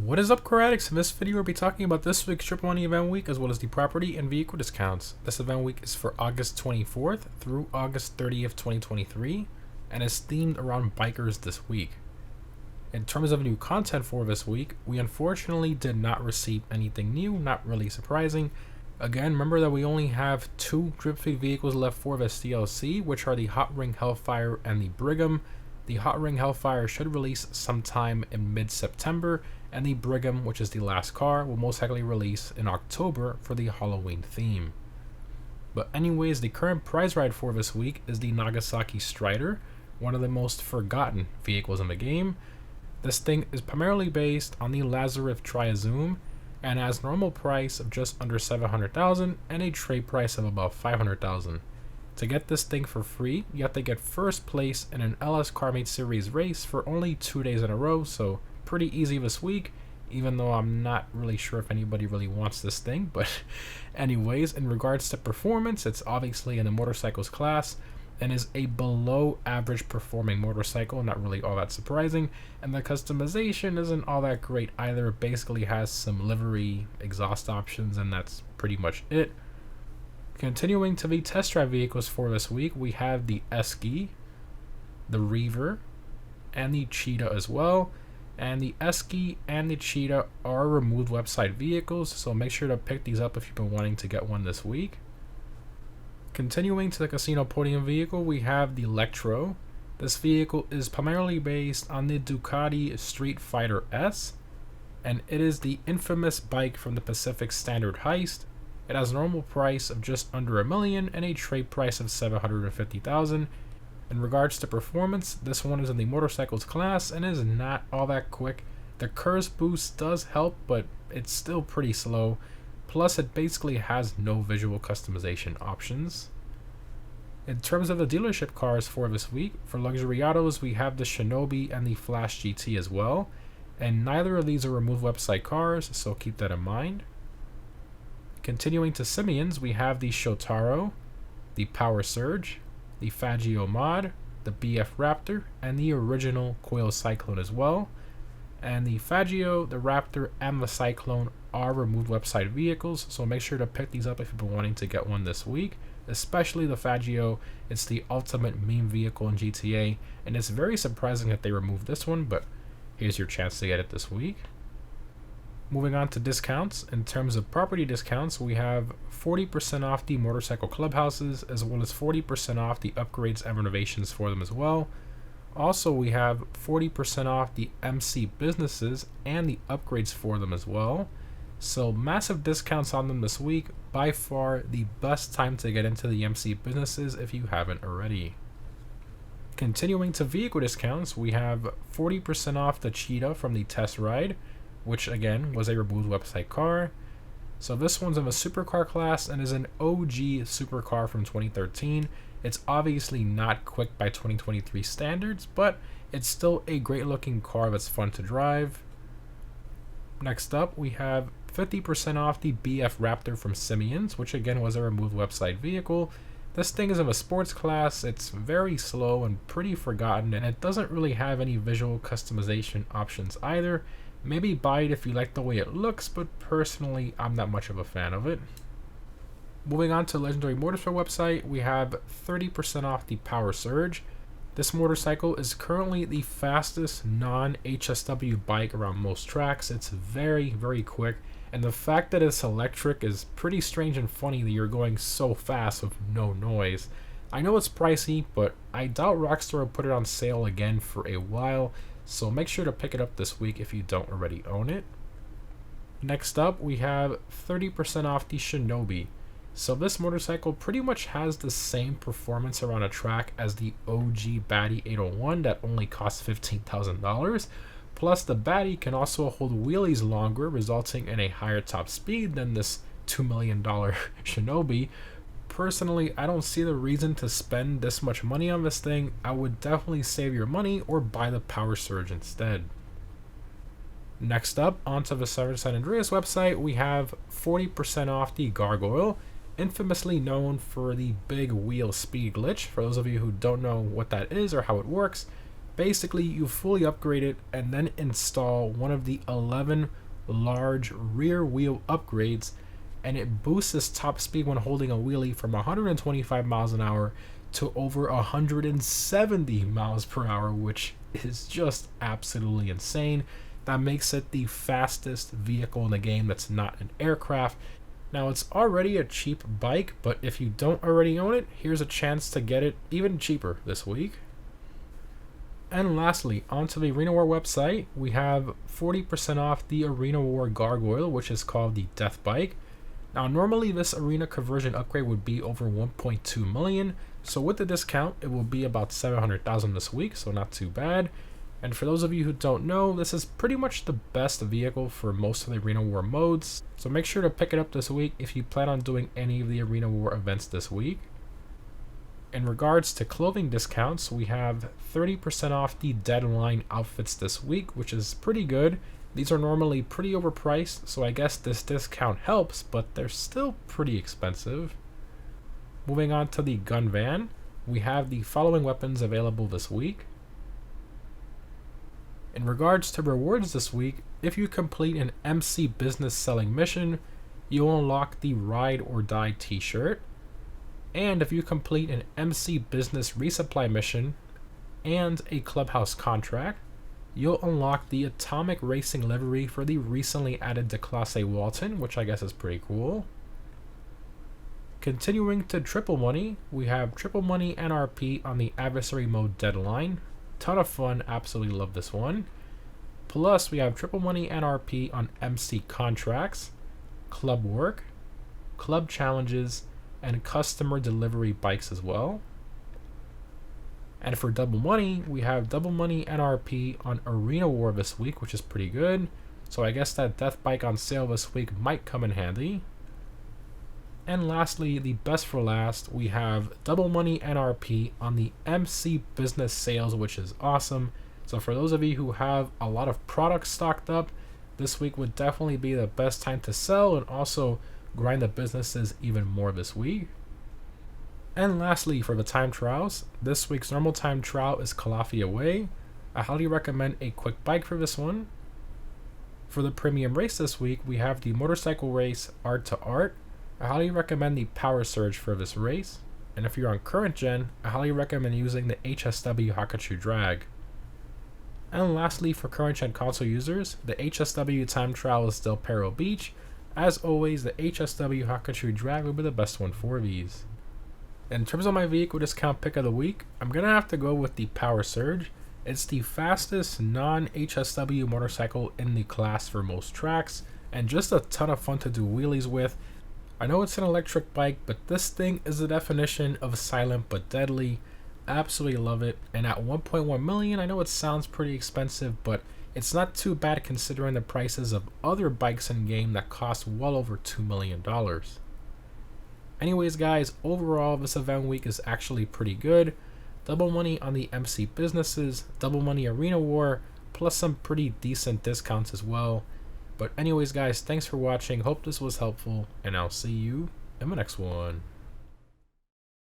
What is up, car addicts? In this video, we'll be talking about this week's Triple Money Event Week as well as the property and vehicle discounts. This event week is for August 24th through August 30th, 2023, and is themed around bikers this week. In terms of new content for this week, we unfortunately did not receive anything new, not really surprising. Again, remember that we only have two drip feed vehicles left for this DLC, which are the Hot Ring Hellfire and the Brigham. The Hot Ring Hellfire should release sometime in mid-September, and the Brigham, which is the last car, will most likely release in October for the Halloween theme. But anyways, the current prize ride for this week is the Nagasaki Strider, one of the most forgotten vehicles in the game. This thing is primarily based on the Lazarus Triazoom and has normal price of just under $700,000 and a trade price of about $500,000. To get this thing for free, you have to get first place in an LS Carmate Series race for only 2 days in a row, so pretty easy this week, even though I'm not really sure if anybody really wants this thing. But anyways, in regards to performance, it's obviously in the motorcycles class and is a below average performing motorcycle, not really all that surprising, and the customization isn't all that great either. It basically has some livery exhaust options, and that's pretty much it. Continuing to the test drive vehicles for this week, we have the Esky, the Reaver, and the Cheetah as well. And the Esky and the Cheetah are removed website vehicles, so make sure to pick these up if you've been wanting to get one this week. Continuing to the casino podium vehicle, we have the Electro. This vehicle is primarily based on the Ducati Street Fighter S, and it is the infamous bike from the Pacific Standard Heist. It has a normal price of just under $1 million and a trade price of $750,000. In regards to performance, this one is in the motorcycles class and is not all that quick. The curse boost does help, but it's still pretty slow. Plus, it basically has no visual customization options. In terms of the dealership cars for this week, for luxury autos, we have the Shinobi and the Flash GT as well. And neither of these are removed website cars, so keep that in mind. Continuing to Simeons, we have the Shotaro, the Power Surge, the Faggio Mod, the BF Raptor, and the original Coil Cyclone as well. And the Faggio, the Raptor, and the Cyclone are removed website vehicles, so make sure to pick these up if you've been wanting to get one this week. Especially the Faggio, it's the ultimate meme vehicle in GTA, and it's very surprising that they removed this one, but here's your chance to get it this week. Moving on to discounts, in terms of property discounts, we have 40% off the motorcycle clubhouses, as well as 40% off the upgrades and renovations for them as well. Also, we have 40% off the MC businesses and the upgrades for them as well. So massive discounts on them this week. By far the best time to get into the MC businesses if you haven't already. Continuing to vehicle discounts, we have 40% off the Cheetah from the test ride, which again was a removed website car. So this one's in the supercar class and is an OG supercar from 2013. It's obviously not quick by 2023 standards, but it's still a great looking car that's fun to drive. Next up, we have 50% off the BF Raptor from Simeons, which again was a removed website vehicle. This thing is of a sports class, it's very slow and pretty forgotten, and it doesn't really have any visual customization options either. Maybe buy it if you like the way it looks, but personally, I'm not much of a fan of it. Moving on to Legendary Motorsport website, we have 30% off the Power Surge. This motorcycle is currently the fastest non-HSW bike around most tracks. It's very, very quick, and the fact that it's electric is pretty strange and funny that you're going so fast with no noise. I know it's pricey, but I doubt Rockstar will put it on sale again for a while, so make sure to pick it up this week if you don't already own it. Next up, we have 30% off the Shinobi. So this motorcycle pretty much has the same performance around a track as the OG Batty 801 that only costs $15,000. Plus the Batty can also hold wheelies longer, resulting in a higher top speed than this $2 million Shinobi. Personally, I don't see the reason to spend this much money on this thing. I would definitely save your money or buy the Power Surge instead. Next up, onto the San Andreas website, we have 40% off the Gargoyle, infamously known for the big wheel speed glitch. For those of you who don't know what that is or how it works, Basically, you fully upgrade it and then install one of the 11 large rear wheel upgrades, and it boosts its top speed when holding a wheelie from 125 miles an hour to over 170 miles per hour, which is just absolutely insane. That makes it the fastest vehicle in the game that's not an aircraft. Now, it's already a cheap bike, but if you don't already own it, here's a chance to get it even cheaper this week. And lastly, onto the Arena War website, we have 40% off the Arena War Gargoyle, which is called the Death Bike. Now, normally this arena conversion upgrade would be over 1.2 million, so with the discount, it will be about 700,000 this week, so not too bad. And for those of you who don't know, this is pretty much the best vehicle for most of the Arena War modes, so make sure to pick it up this week if you plan on doing any of the Arena War events this week. In regards to clothing discounts, we have 30% off the Deadline outfits this week, which is pretty good. These are normally pretty overpriced, so I guess this discount helps, but they're still pretty expensive. Moving on to the gun van, we have the following weapons available this week. In regards to rewards this week, if you complete an MC business selling mission, you'll unlock the Ride or Die t-shirt. And if you complete an MC business resupply mission and a clubhouse contract, you'll unlock the Atomic Racing livery for the recently added Declasse Walton, which I guess is pretty cool. Continuing to triple money, we have triple money NRP on the adversary mode Deadline. Ton of fun, absolutely love this one. Plus, we have triple money NRP on MC contracts, club work, club challenges, and customer delivery bikes as well. And for double money, we have double money NRP on Arena War this week, which is pretty good. So I guess that death bike on sale this week might come in handy. And lastly, the best for last, we have double money NRP on the MC business sales, which is awesome. So for those of you who have a lot of products stocked up, this week would definitely be the best time to sell and also grind the businesses even more this week. And lastly, for the time trials, this week's normal time trial is Calafia Way. I highly recommend a quick bike for this one. For the premium race this week, we have the motorcycle race Art to Art. I highly recommend the Power Surge for this race. And if you're on current gen, I highly recommend using the HSW Hakachu Drag. And lastly, for current gen console users, the HSW time trial is Del Perro Beach. As always, the HSW Hakachu Drag will be the best one for these. In terms of my vehicle discount pick of the week, I'm going to have to go with the Power Surge. It's the fastest non-HSW motorcycle in the class for most tracks, and just a ton of fun to do wheelies with. I know it's an electric bike, but this thing is the definition of silent but deadly. Absolutely love it, and at 1.1 million, I know it sounds pretty expensive, but it's not too bad considering the prices of other bikes in game that cost well over $2 million. Anyways guys, overall this event week is actually pretty good. Double money on the MC businesses, double money Arena War, plus some pretty decent discounts as well. But anyways guys, thanks for watching, hope this was helpful, and I'll see you in the next one.